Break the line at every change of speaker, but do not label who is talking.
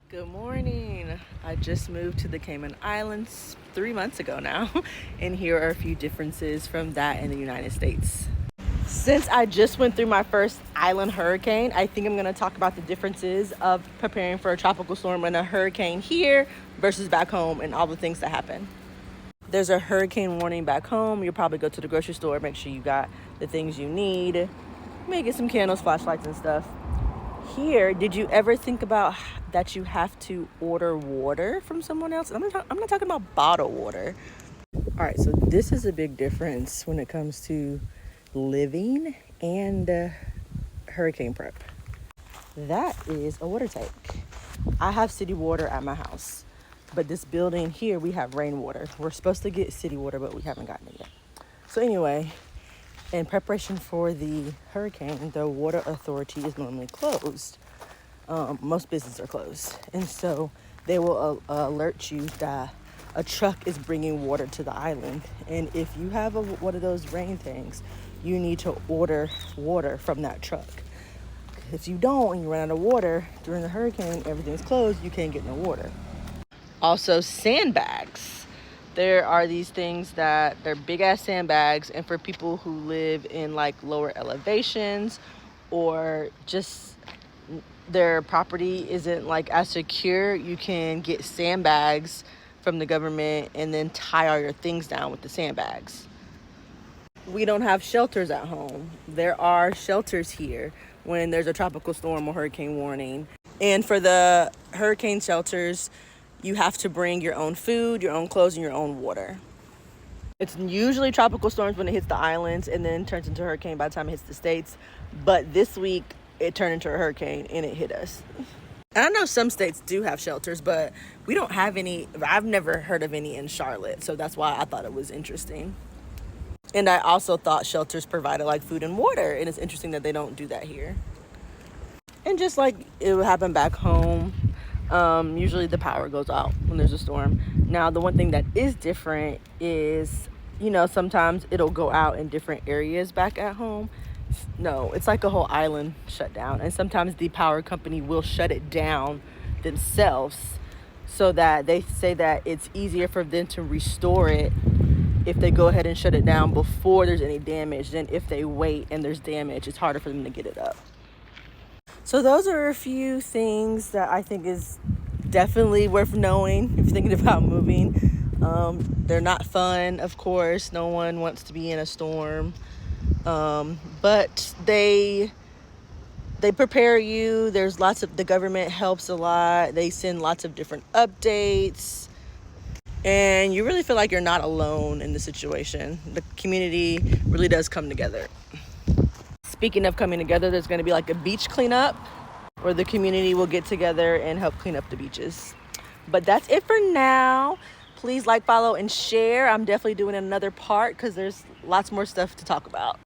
Good morning. I just moved to the Cayman Islands 3 months ago now, and here are a few differences from that in the United States. Since I just went through my first island hurricane, I think I'm going to talk about the differences of preparing for a tropical storm and a hurricane here versus back home and all the things that happen. There's a hurricane warning back home. You'll probably go to the grocery store, make sure you got the things you need, maybe get some candles, flashlights, and stuff. Here, did you ever think about that you have to order water from someone else? I'm not talking about bottled water. All right, so this is a big difference when it comes to living and hurricane prep. That is a water tank. I have city water at my house, but this building here, we have rainwater. We're supposed to get city water, but we haven't gotten it yet. So anyway, in preparation for the hurricane, the water authority is normally closed. Most businesses are closed. And so they will alert you that a truck is bringing water to the island. And if you have one of those rain tanks, you need to order water from that truck. If you don't and you run out of water during the hurricane, everything's closed, you can't get no water. Also, sandbags. There are these things that they're big ass sandbags, and for people who live in like lower elevations or just their property isn't like as secure, you can get sandbags from the government and then tie all your things down with the sandbags. We don't have shelters at home. There are shelters here when there's a tropical storm or hurricane warning. And for the hurricane shelters, you have to bring your own food, your own clothes, and your own water. It's usually tropical storms when it hits the islands and then turns into a hurricane by the time it hits the States. But this week, it turned into a hurricane and it hit us. And I know some states do have shelters, but we don't have any. I've never heard of any in Charlotte. So that's why I thought it was interesting. And I also thought shelters provided like food and water. And it's interesting that they don't do that here. And just like it would happen back home, usually the power goes out when there's a storm. Now, the one thing that is different is, sometimes it'll go out in different areas back at home. No, it's like a whole island shut down. And sometimes the power company will shut it down themselves so that they say that it's easier for them to restore it if they go ahead and shut it down before there's any damage than if they wait and there's damage. It's harder for them to get it up. So those are a few things that I think is definitely worth knowing if you're thinking about moving. They're not fun, of course. No one wants to be in a storm. But they prepare you. The government helps a lot. They send lots of different updates. And you really feel like you're not alone in the situation. The community really does come together. Speaking of coming together, there's going to be like a beach cleanup where the community will get together and help clean up the beaches. But that's it for now. Please like, follow, and share. I'm definitely doing another part because there's lots more stuff to talk about.